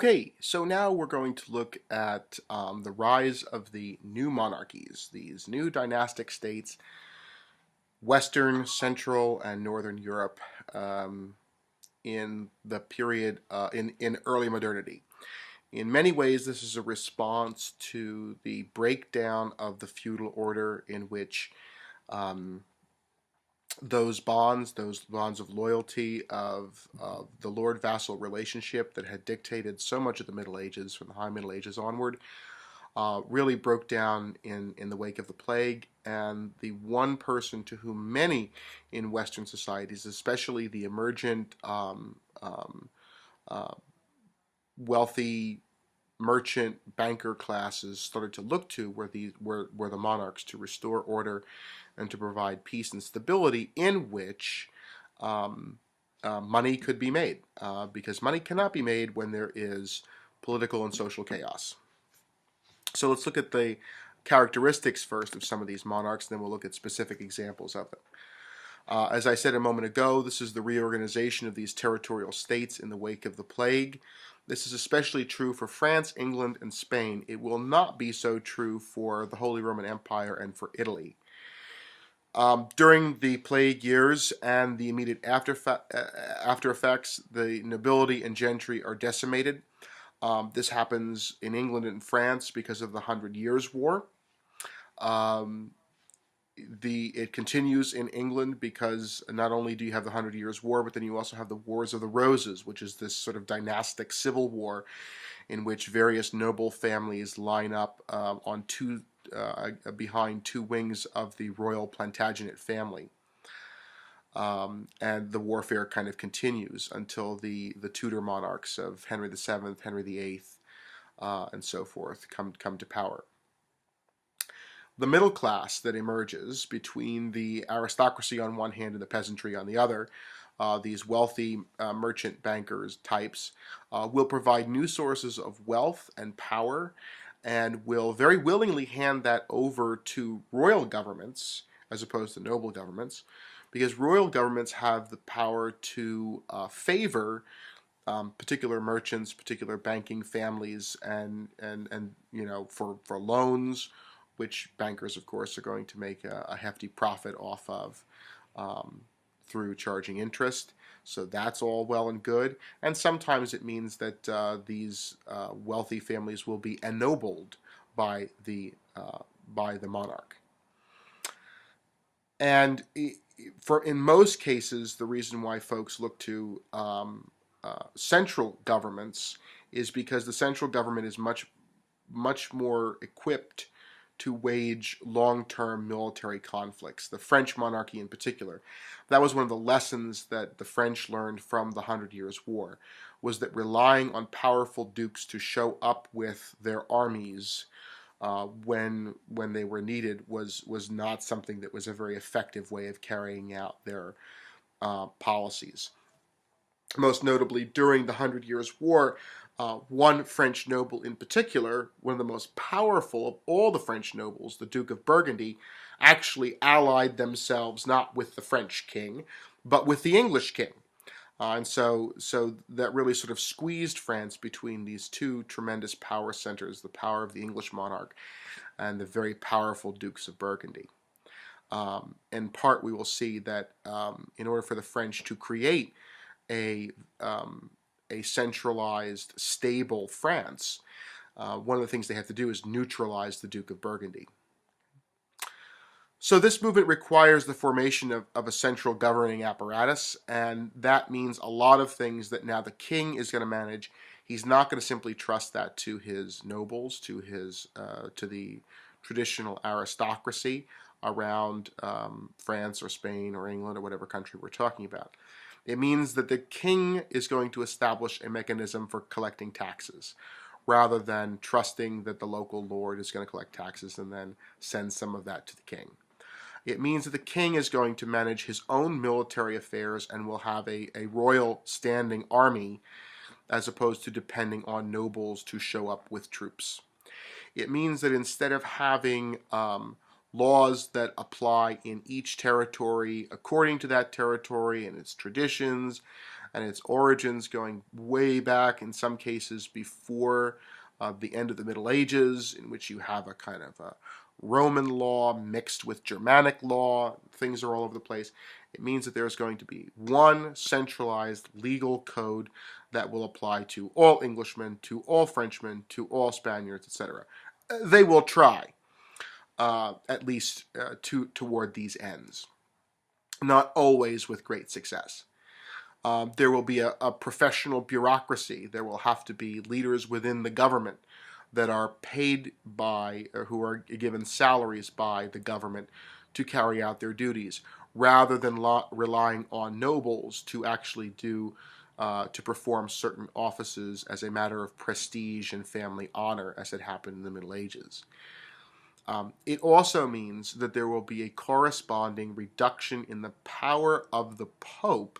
Okay, so now we're going to look at the rise of the new monarchies, these new dynastic states, Western, Central, and Northern Europe um, in the period in early modernity. In many ways, this is a response to the breakdown of the feudal order in which um, those bonds of loyalty, of the lord-vassal relationship that had dictated so much of the Middle Ages, from the High Middle Ages onward, really broke down in the wake of the plague. And the one person to whom many in Western societies, especially the emergent uh, wealthy merchant banker classes, started to look to were the monarchs to restore order and to provide peace and stability in which um, money could be made, because money cannot be made when there is political and social chaos. So let's look at the characteristics first of some of these monarchs, then we'll look at specific examples of them. As I said a moment ago, this is the reorganization of these territorial states in the wake of the plague. This is especially true for France, England, and Spain. It will not be so true for the Holy Roman Empire and for Italy. During the plague years and the immediate after effects, the nobility and gentry are decimated. This happens in England and France because of the Hundred Years' War. Um, it continues in England because not only do you have the Hundred Years' War, but then you also have the Wars of the Roses, which is this sort of dynastic civil war in which various noble families line up behind two wings of the royal Plantagenet family. And the warfare kind of continues until the Tudor monarchs of Henry VII, Henry VIII, and so forth come to power. The middle class that emerges between the aristocracy on one hand and the peasantry on the other, these wealthy merchant bankers types, will provide new sources of wealth and power and will very willingly hand that over to royal governments as opposed to noble governments, because royal governments have the power to favor particular merchants, particular banking families, and for loans, which bankers, of course, are going to make a hefty profit off of um, through charging interest. So that's all well and good. And sometimes it means that these wealthy families will be ennobled by the monarch. And in most cases, the reason why folks look to central governments is because the central government is much more equipped to wage long-term military conflicts. The French monarchy in particular. That was one of the lessons that the French learned from the Hundred Years' War, was that relying on powerful dukes to show up with their armies when they were needed was not something that was a very effective way of carrying out their policies. Most notably, during the Hundred Years' War, one French noble in particular, one of the most powerful of all the French nobles, the Duke of Burgundy, actually allied themselves not with the French king, but with the English king. And so that really sort of squeezed France between these two tremendous power centers, the power of the English monarch and the very powerful Dukes of Burgundy. In part, we will see that in order for the French to create a, um, a centralized, stable France, one of the things they have to do is neutralize the Duke of Burgundy. So this movement requires the formation of a central governing apparatus, and that means a lot of things that now the king is going to manage. He's not going to simply trust that to his nobles, to the traditional aristocracy around France or Spain or England or whatever country we're talking about. It means that the king is going to establish a mechanism for collecting taxes, rather than trusting that the local lord is going to collect taxes and then send some of that to the king. It means that the king is going to manage his own military affairs and will have a royal standing army as opposed to depending on nobles to show up with troops. It means that instead of having laws that apply in each territory according to that territory and its traditions and its origins going way back, in some cases before the end of the Middle Ages, in which you have a kind of a Roman law mixed with Germanic law. Things are all over the place. It means that there's going to be one centralized legal code that will apply to all Englishmen, to all Frenchmen, to all Spaniards, etc. They will try, at least toward these ends. Not always with great success. There will be a professional bureaucracy. There will have to be leaders within the government that are paid by, or who are given salaries by the government to carry out their duties, rather than relying on nobles to actually to perform certain offices as a matter of prestige and family honor, as it happened in the Middle Ages. It also means that there will be a corresponding reduction in the power of the Pope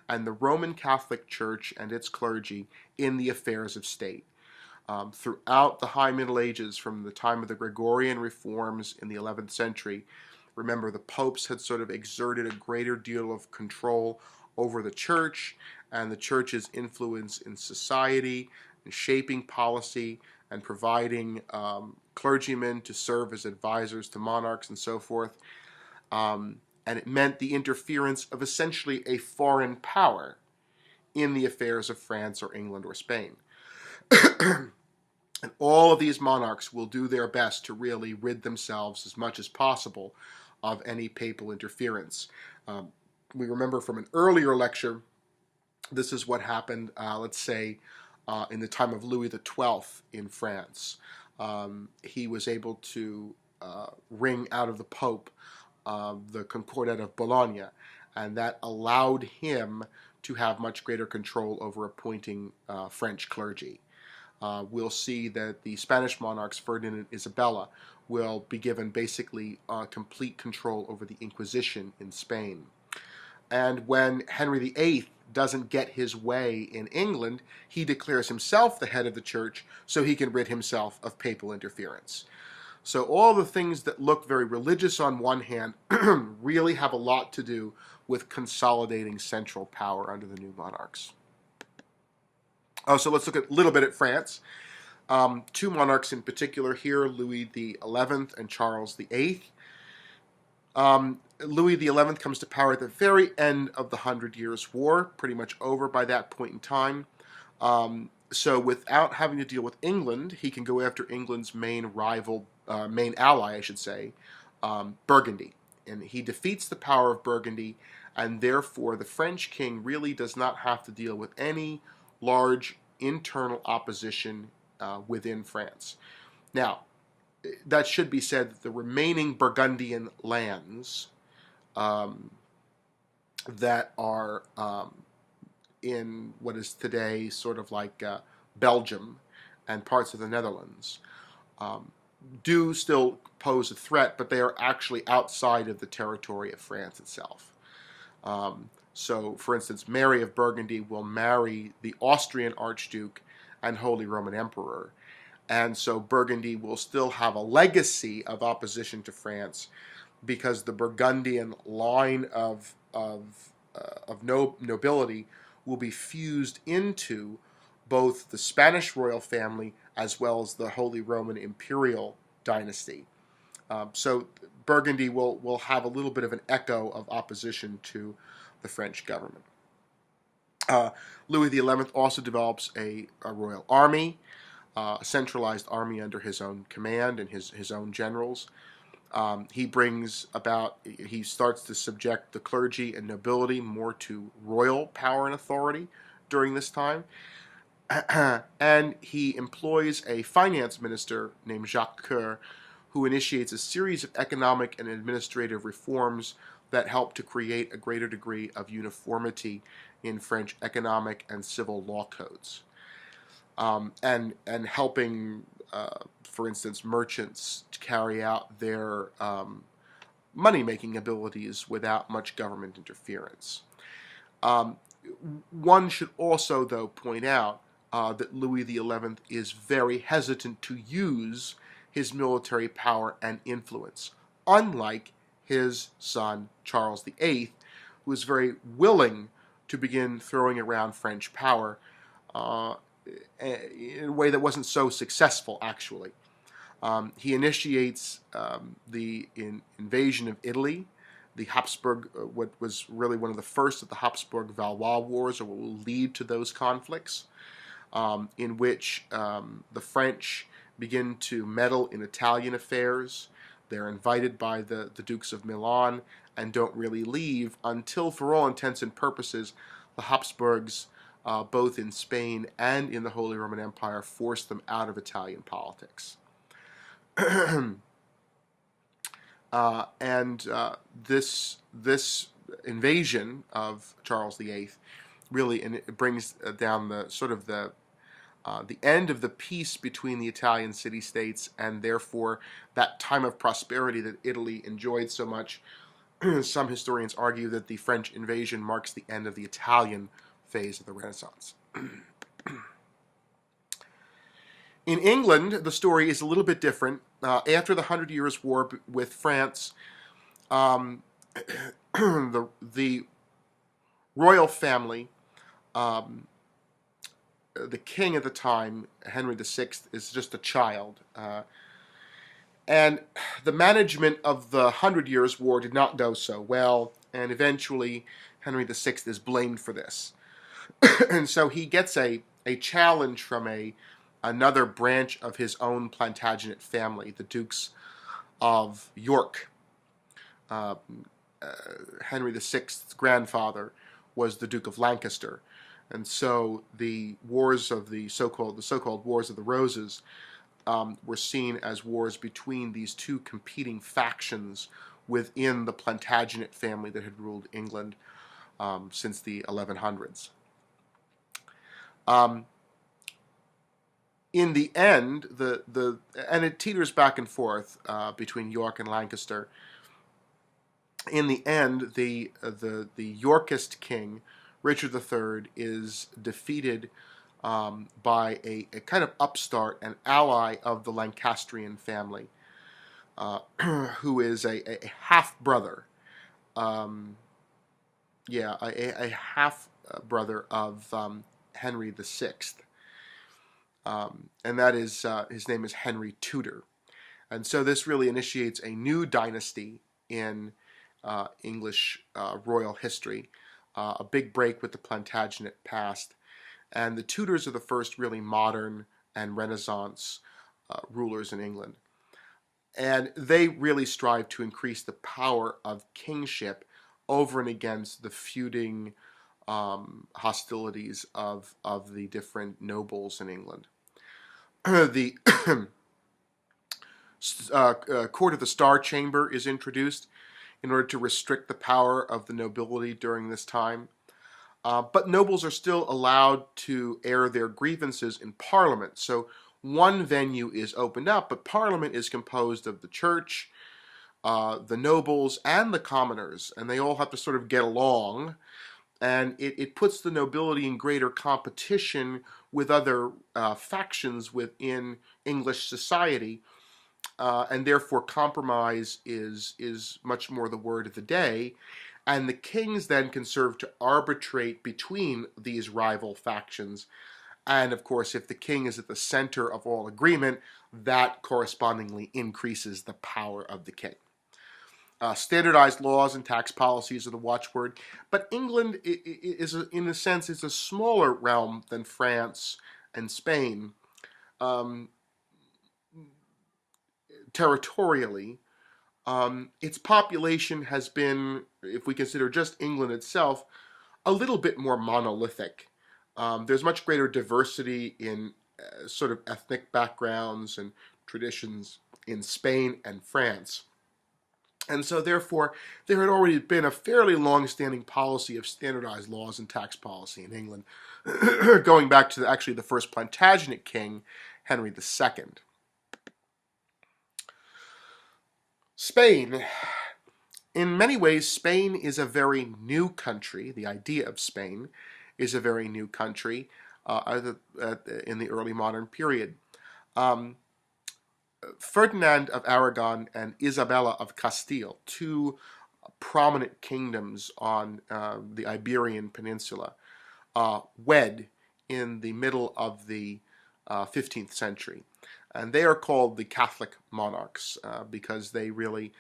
and the Roman Catholic Church and its clergy in the affairs of state. Throughout the High Middle Ages, from the time of the Gregorian reforms in the 11th century, remember, the popes had sort of exerted a greater deal of control over the church and the church's influence in society, and shaping policy, and providing clergymen to serve as advisors to monarchs and so forth. And it meant the interference of essentially a foreign power in the affairs of France or England or Spain. And all of these monarchs will do their best to really rid themselves as much as possible of any papal interference. We remember from an earlier lecture, this is what happened, let's say, in the time of Louis XII in France. He was able to wring out of the Pope the Concordat of Bologna, and that allowed him to have much greater control over appointing French clergy. We'll see that the Spanish monarchs, Ferdinand and Isabella, will be given basically complete control over the Inquisition in Spain. And when Henry VIII doesn't get his way in England, he declares himself the head of the church so he can rid himself of papal interference. So all the things that look very religious on one hand really have a lot to do with consolidating central power under the new monarchs. So let's look a little bit at France. Two monarchs in particular here, Louis XI and Charles VIII. Louis XI comes to power at the very end of the 100 Years' War, pretty much over by that point in time. So without having to deal with England, he can go after England's main rival, main ally, I should say, Burgundy. And he defeats the power of Burgundy, and therefore the French king really does not have to deal with any large internal opposition within France. Now, that should be said that the remaining Burgundian lands that are in what is today sort of like Belgium and parts of the Netherlands do still pose a threat, but they are actually outside of the territory of France itself. So, for instance, Mary of Burgundy will marry the Austrian Archduke and Holy Roman Emperor. And so Burgundy will still have a legacy of opposition to France because the Burgundian line of nobility will be fused into both the Spanish royal family as well as the Holy Roman Imperial dynasty. So Burgundy will have a little bit of an echo of opposition to the French government. Louis XI also develops a royal army, a centralized army under his own command and his own generals. He starts to subject the clergy and nobility more to royal power and authority during this time. And he employs a finance minister named Jacques Coeur, who initiates a series of economic and administrative reforms that help to create a greater degree of uniformity in French economic and civil law codes. And helping, for instance, merchants to carry out their money-making abilities without much government interference. One should also, though, point out that Louis XI is very hesitant to use his military power and influence, unlike his son Charles VIII, who is very willing to begin throwing around French power uh, in a way that wasn't so successful, actually. He initiates the invasion of Italy, the Habsburg, what was really one of the first of the Habsburg-Valois Wars, or what will lead to those conflicts, in which the French begin to meddle in Italian affairs. They're invited by the Dukes of Milan and don't really leave until, for all intents and purposes, the Habsburgs, both in Spain and in the Holy Roman Empire, forced them out of Italian politics. This invasion of Charles VIII really, and it brings down the sort of the end of the peace between the Italian city-states, and therefore that time of prosperity that Italy enjoyed so much. Some historians argue that the French invasion marks the end of the Italian phase of the Renaissance. In England, the story is a little bit different. After the 100 Years' War with France, the royal family, the king at the time, Henry VI, is just a child. And the management of the 100 Years' War did not go so well, and eventually Henry VI is blamed for this. And so he gets a challenge from another branch of his own Plantagenet family, the Dukes of York. Henry VI's grandfather was the Duke of Lancaster, and so the wars of the so-called Wars of the Roses were seen as wars between these two competing factions within the Plantagenet family that had ruled England since the 1100s. In the end, and it teeters back and forth between York and Lancaster. In the end, the Yorkist king, Richard III, is defeated by a kind of upstart, an ally of the Lancastrian family, who is a half-brother. A half-brother of Henry VI. And that is, his name is Henry Tudor. And so this really initiates a new dynasty in English royal history, a big break with the Plantagenet past. And the Tudors are the first really modern and Renaissance rulers in England. And they really strive to increase the power of kingship over and against the feuding hostilities of the different nobles in England. The Court of the Star Chamber is introduced in order to restrict the power of the nobility during this time. But nobles are still allowed to air their grievances in Parliament. So one venue is opened up, but Parliament is composed of the church, the nobles, and the commoners, and they all have to sort of get along. And it puts the nobility in greater competition with other factions within English society, and therefore compromise is much more the word of the day. And the kings then can serve to arbitrate between these rival factions. And of course, if the king is at the center of all agreement, that correspondingly increases the power of the king. Standardized laws and tax policies are the watchword, but England is in a sense, is a smaller realm than France and Spain. Territorially, its population has been, if we consider just England itself, a little bit more monolithic. There's much greater diversity in sort of ethnic backgrounds and traditions in Spain and France. And so therefore, there had already been a fairly long-standing policy of standardized laws and tax policy in England, going back to actually the first Plantagenet king, Henry II. Spain. In many ways, Spain is a very new country. The idea of Spain is a very new country in the early modern period. Ferdinand of Aragon and Isabella of Castile, two prominent kingdoms on the Iberian Peninsula wed in the middle of the 15th century. And they are called the Catholic monarchs because they really,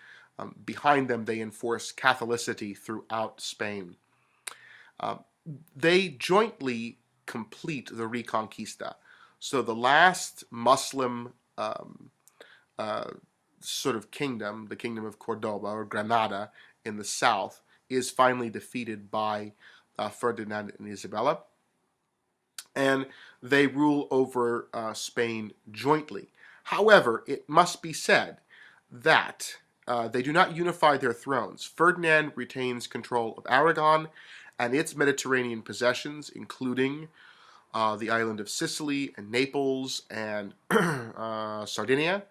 behind them, they enforce Catholicity throughout Spain. They jointly complete the Reconquista. So the last Muslim uh, sort of kingdom, the kingdom of Cordoba or Granada in the south, is finally defeated by Ferdinand and Isabella, and they rule over Spain jointly. However, it must be said that they do not unify their thrones. Ferdinand retains control of Aragon and its Mediterranean possessions, including the island of Sicily and Naples and Sardinia,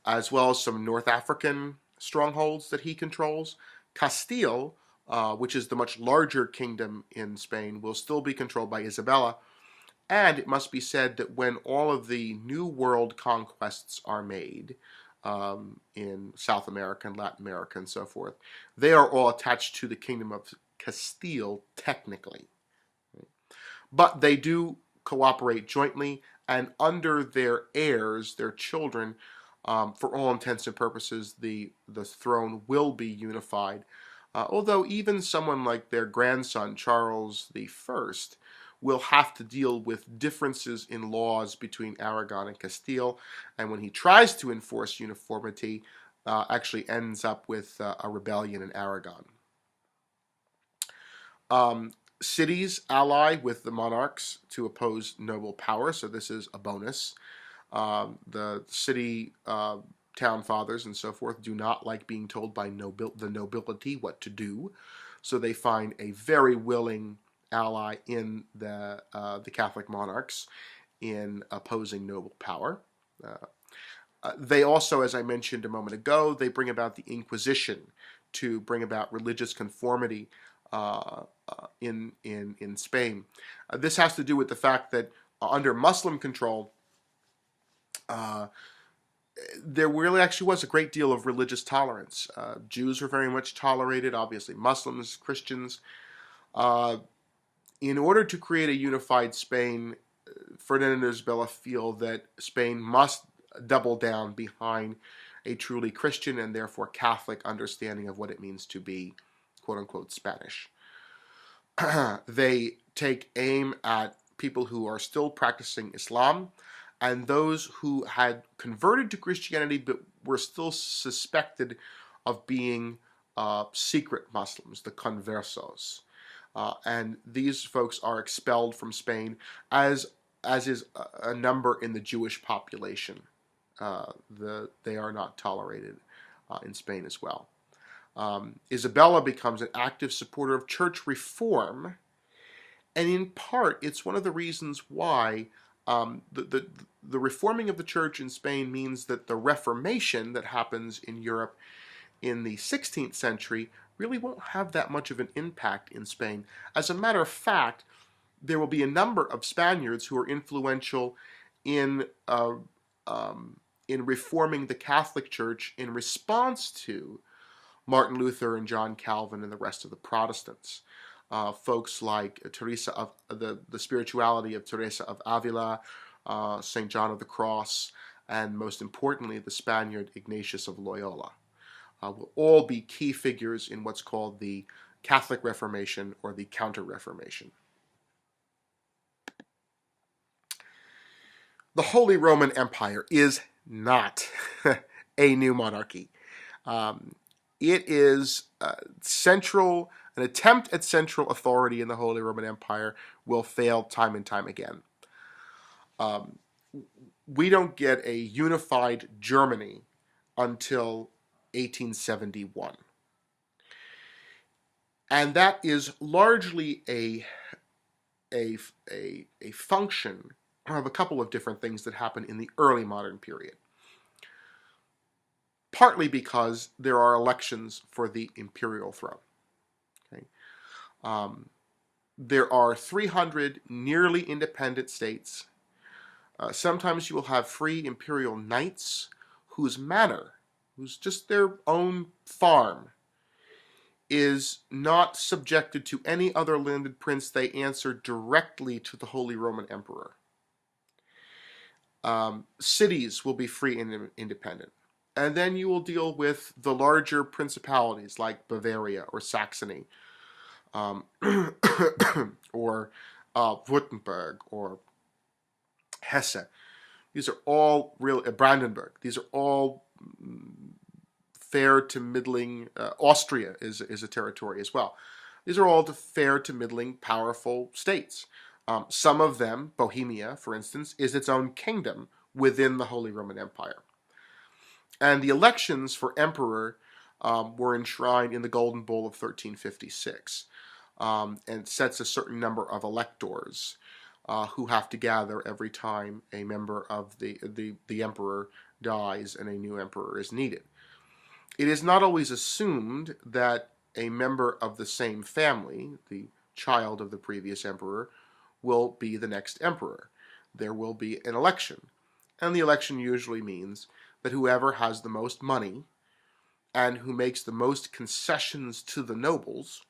as well as some North African strongholds that he controls. Castile, which is the much larger kingdom in Spain, will still be controlled by Isabella. And it must be said that when all of the New World conquests are made in South America and Latin America and so forth, they are all attached to the kingdom of Castile, technically. But they do cooperate jointly, and under their heirs, their children, for all intents and purposes, the throne will be unified. Although even someone like their grandson, Charles I, will have to deal with differences in laws between Aragon and Castile, and when he tries to enforce uniformity, actually ends up with a rebellion in Aragon. Cities ally with the monarchs to oppose noble power, so this is a bonus. The city town fathers and so forth do not like being told by the nobility what to do, so they find a very willing ally in the Catholic monarchs in opposing noble power. They also, as I mentioned a moment ago, they bring about the Inquisition to bring about religious conformity in Spain. This has to do with the fact that under Muslim control, there really actually was a great deal of religious tolerance. Jews were very much tolerated, obviously Muslims, Christians. In order to create a unified Spain, Ferdinand and Isabella feel that Spain must double down behind a truly Christian and therefore Catholic understanding of what it means to be quote-unquote Spanish. They take aim at people who are still practicing Islam and those who had converted to Christianity but were still suspected of being secret Muslims, the conversos. And these folks are expelled from Spain, as is a number in the Jewish population. They are not tolerated in Spain as well. Isabella becomes an active supporter of church reform, and in part, it's one of the reasons why the reforming of the church in Spain means that the Reformation that happens in Europe in the 16th century really won't have that much of an impact in Spain. As a matter of fact, there will be a number of Spaniards who are influential in reforming the Catholic Church in response to Martin Luther and John Calvin and the rest of the Protestants. Folks like Teresa of the spirituality of Teresa of Avila, St. John of the Cross, and most importantly, the Spaniard Ignatius of Loyola. Will all be key figures in what's called the Catholic Reformation or the Counter-Reformation. The Holy Roman Empire is not a new monarchy. It is an attempt at central authority in the Holy Roman Empire will fail time and time again. We don't get a unified Germany until 1871. And that is largely a function of a couple of different things that happen in the early modern period. Partly because there are elections for the imperial throne. Okay? There are 300 nearly independent states. Sometimes you will have free imperial knights whose manor, who's just their own farm, is not subjected to any other landed prince. They answer directly to the Holy Roman Emperor. Cities will be free and independent. And then you will deal with the larger principalities like Bavaria or Saxony, um, or Württemberg or Hesse. These are all real, Brandenburg. These are all fair to middling. Austria is a territory as well. These are all fair to middling powerful states. Some of them, Bohemia, for instance, is its own kingdom within the Holy Roman Empire. And the elections for emperor were enshrined in the Golden Bull of 1356, and sets a certain number of electors who have to gather every time a member of the emperor dies and a new emperor is needed. It is not always assumed that a member of the same family, the child of the previous emperor, will be the next emperor. There will be an election, and the election usually means that whoever has the most money and who makes the most concessions to the nobles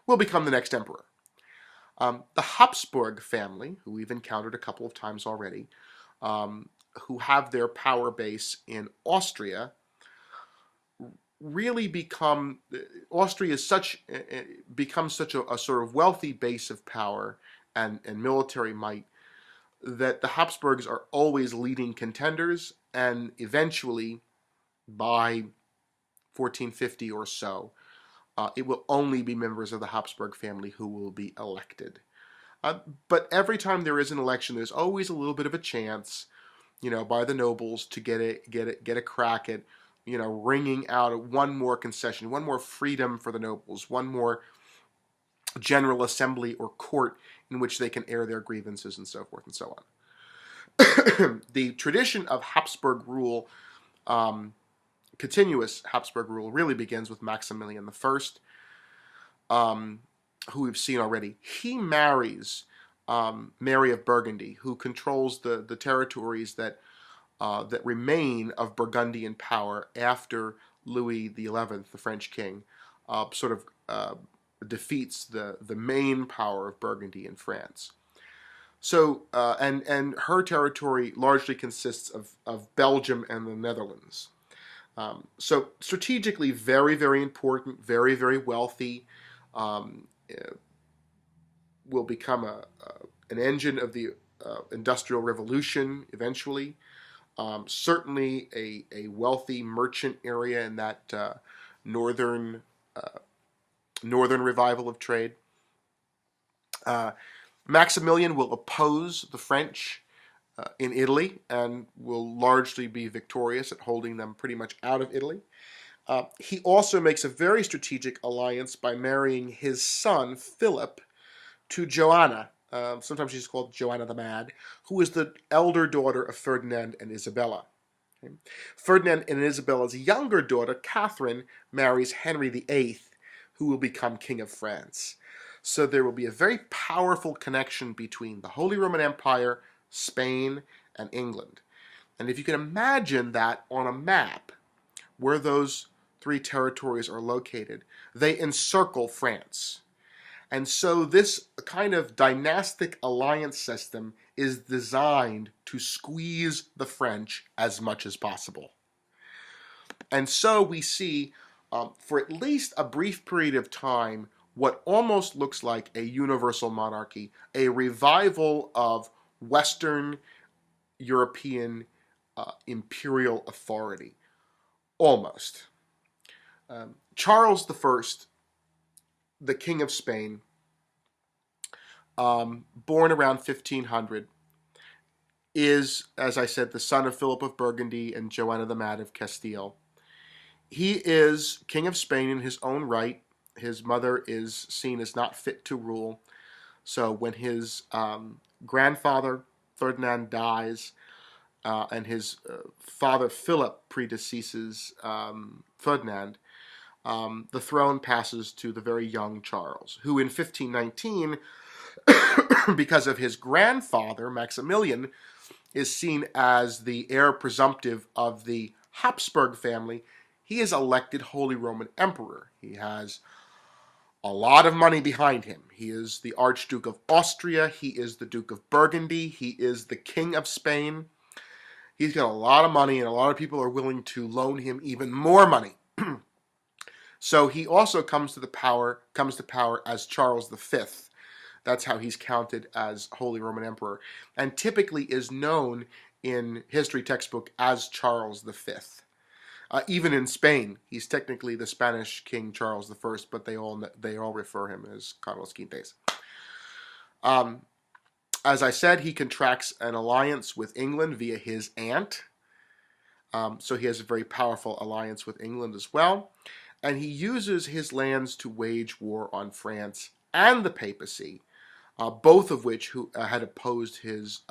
will become the next emperor. The Habsburg family, who we've encountered a couple of times already, who have their power base in Austria, really Austria is becomes such a sort of wealthy base of power and military might that the Habsburgs are always leading contenders, and eventually, by 1450 or so, it will only be members of the Habsburg family who will be elected. But every time there is an election, there's always a little bit of a chance, by the nobles to get a crack at, wringing out one more concession, one more freedom for the nobles, one more general assembly or court in which they can air their grievances and so forth and so on. The tradition of Habsburg rule, continuous Habsburg rule, really begins with Maximilian I, who we've seen already. He marries Mary of Burgundy, who controls the territories that remain of Burgundian power after Louis XI, the French king, defeats the main power of Burgundy in France. So, and her territory largely consists of Belgium and the Netherlands. So strategically, very, very important, very, very wealthy, will become an engine of the Industrial Revolution eventually. Certainly a wealthy merchant area in that northern revival of trade. Maximilian will oppose the French in Italy and will largely be victorious at holding them pretty much out of Italy. He also makes a very strategic alliance by marrying his son, Philip, to Joanna. Sometimes she's called Joanna the Mad, who is the elder daughter of Ferdinand and Isabella. Okay. Ferdinand and Isabella's younger daughter, Catherine, marries Henry VIII, who will become King of France. So there will be a very powerful connection between the Holy Roman Empire, Spain, and England. And if you can imagine that on a map, where those three territories are located, they encircle France. And so this kind of dynastic alliance system is designed to squeeze the French as much as possible. And so we see, for at least a brief period of time, what almost looks like a universal monarchy, a revival of Western European imperial authority. Almost. Charles I, the King of Spain, born around 1500, is, as I said, the son of Philip of Burgundy and Joanna the Mad of Castile. He is King of Spain in his own right. His mother is seen as not fit to rule. So when his grandfather, Ferdinand, dies, and his father, Philip, predeceases Ferdinand, the throne passes to the very young Charles, who in 1519, because of his grandfather, Maximilian, is seen as the heir presumptive of the Habsburg family. He is elected Holy Roman Emperor. He has a lot of money behind him. He is the Archduke of Austria. He is the Duke of Burgundy. He is the King of Spain. He's got a lot of money, and a lot of people are willing to loan him even more money. So he also comes to power as Charles V. That's how he's counted as Holy Roman Emperor, and typically is known in history textbook as Charles V. Even in Spain, he's technically the Spanish King Charles I, but they all refer him as Carlos Quintes. As I said, he contracts an alliance with England via his aunt. So he has a very powerful alliance with England as well. And he uses his lands to wage war on France and the papacy, both of which had opposed his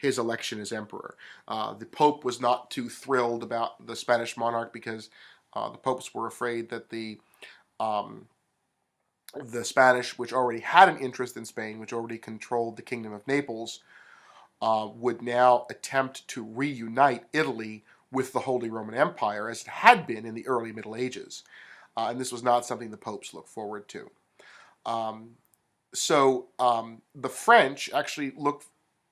election as emperor. The Pope was not too thrilled about the Spanish monarch because the popes were afraid that the Spanish, which already had an interest in Spain, which already controlled the Kingdom of Naples, would now attempt to reunite Italy with the Holy Roman Empire, as it had been in the early Middle Ages. And this was not something the popes looked forward to. So the French actually looked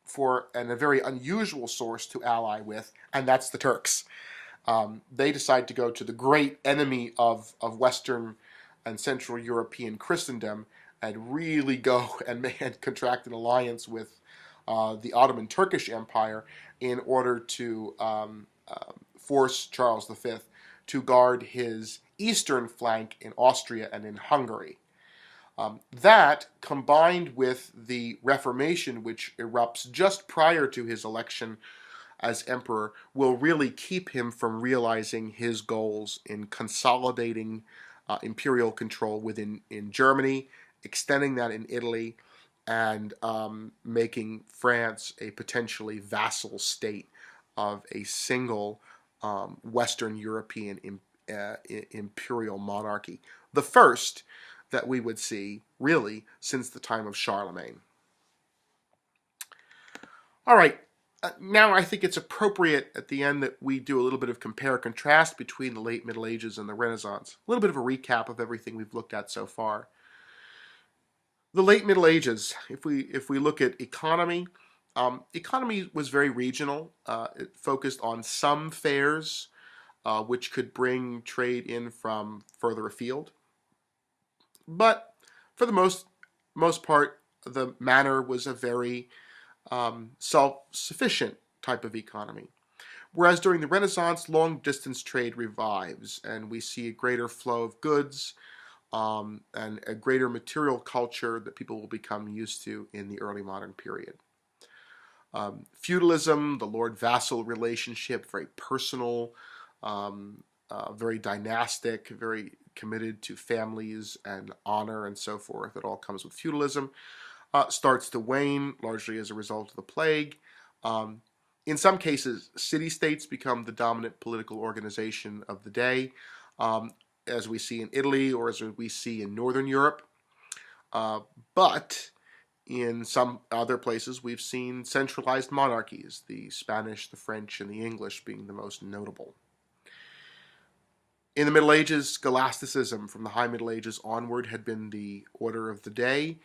for a very unusual source to ally with, and that's the Turks. They decide to go to the great enemy of Western and Central European Christendom and really go and contract an alliance with the Ottoman Turkish Empire in order to force Charles V to guard his eastern flank in Austria and in Hungary. That, combined with the Reformation, which erupts just prior to his election as emperor, will really keep him from realizing his goals in consolidating imperial control in Germany, extending that in Italy, and making France a potentially vassal state of a single Western European imperial monarchy. The first that we would see, really, since the time of Charlemagne. All right, now I think it's appropriate at the end that we do a little bit of compare-contrast between the late Middle Ages and the Renaissance. A little bit of a recap of everything we've looked at so far. The late Middle Ages, if we look at economy, economy was very regional. It focused on some fairs, which could bring trade in from further afield. But for the most part, the manor was a very self-sufficient type of economy. Whereas during the Renaissance, long-distance trade revives, and we see a greater flow of goods and a greater material culture that people will become used to in the early modern period. Feudalism, the lord-vassal relationship, very personal, very dynastic, very committed to families and honor and so forth. It all comes with feudalism. Starts to wane, largely as a result of the plague. In some cases, city-states become the dominant political organization of the day, as we see in Italy or as we see in Northern Europe. But in some other places, we've seen centralized monarchies, the Spanish, the French, and the English being the most notable. In the Middle Ages, scholasticism from the High Middle Ages onward had been the order of the day.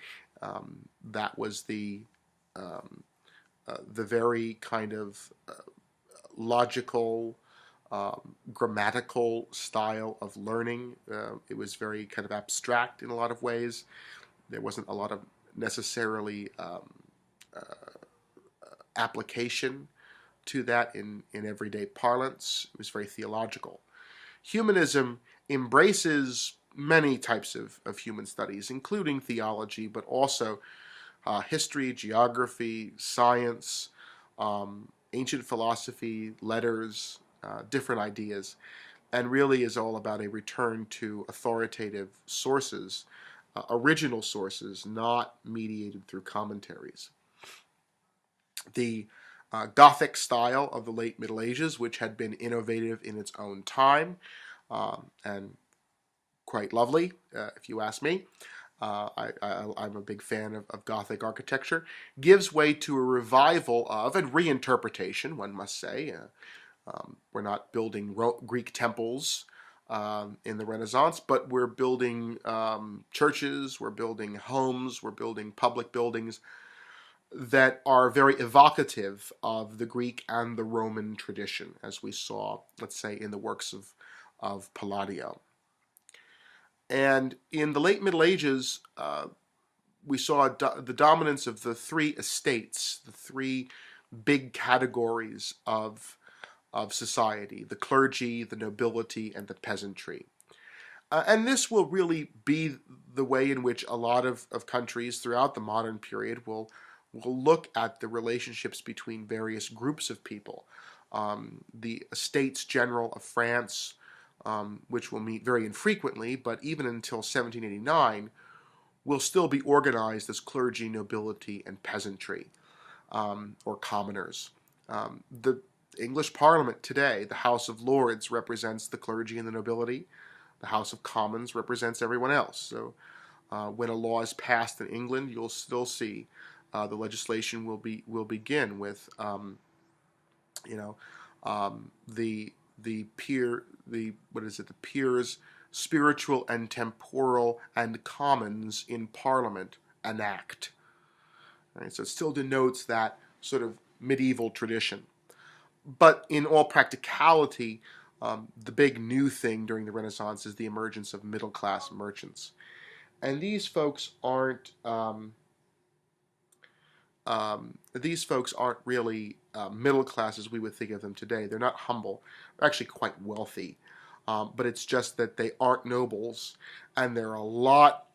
That was the very kind of logical, grammatical style of learning. It was very kind of abstract in a lot of ways. There wasn't a lot of necessarily application to that in everyday parlance. It was very theological. Humanism embraces many types of human studies, including theology, but also history, geography, science, ancient philosophy, letters, different ideas, and really is all about a return to authoritative sources, original sources, not mediated through commentaries. The Gothic style of the late Middle Ages, which had been innovative in its own time and quite lovely, if you ask me. I'm a big fan of Gothic architecture, gives way to a revival of, and reinterpretation, one must say. We're not building Greek temples in the Renaissance, but we're building churches, we're building homes, we're building public buildings that are very evocative of the Greek and the Roman tradition, as we saw, let's say, in the works of Palladio. And in the late Middle Ages, we saw the dominance of the three estates, the three big categories of society: the clergy, the nobility, and the peasantry. And this will really be the way in which a lot of countries throughout the modern period will look at the relationships between various groups of people. The Estates General of France, which will meet very infrequently, but even until 1789, will still be organized as clergy, nobility, and peasantry, or commoners. The English Parliament today, the House of Lords, represents the clergy and the nobility. The House of Commons represents everyone else. So when a law is passed in England, you'll still see the legislation will begin with the peers, spiritual and temporal and commons in Parliament enact. Right? So it still denotes that sort of medieval tradition. But in all practicality, the big new thing during the Renaissance is the emergence of middle-class merchants. And these folks aren't really middle class as we would think of them today. They're not humble. They're actually quite wealthy. But it's just that they aren't nobles, and they're a lot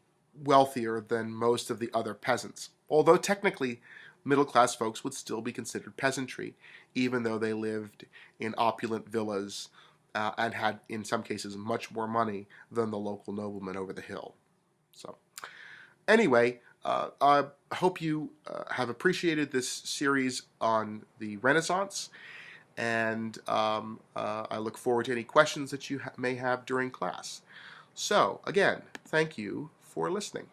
wealthier than most of the other peasants. Although technically, middle-class folks would still be considered peasantry, even though they lived in opulent villas and had, in some cases, much more money than the local nobleman over the hill. So, anyway, I hope you have appreciated this series on the Renaissance, and I look forward to any questions that you may have during class. So, again, thank you for listening.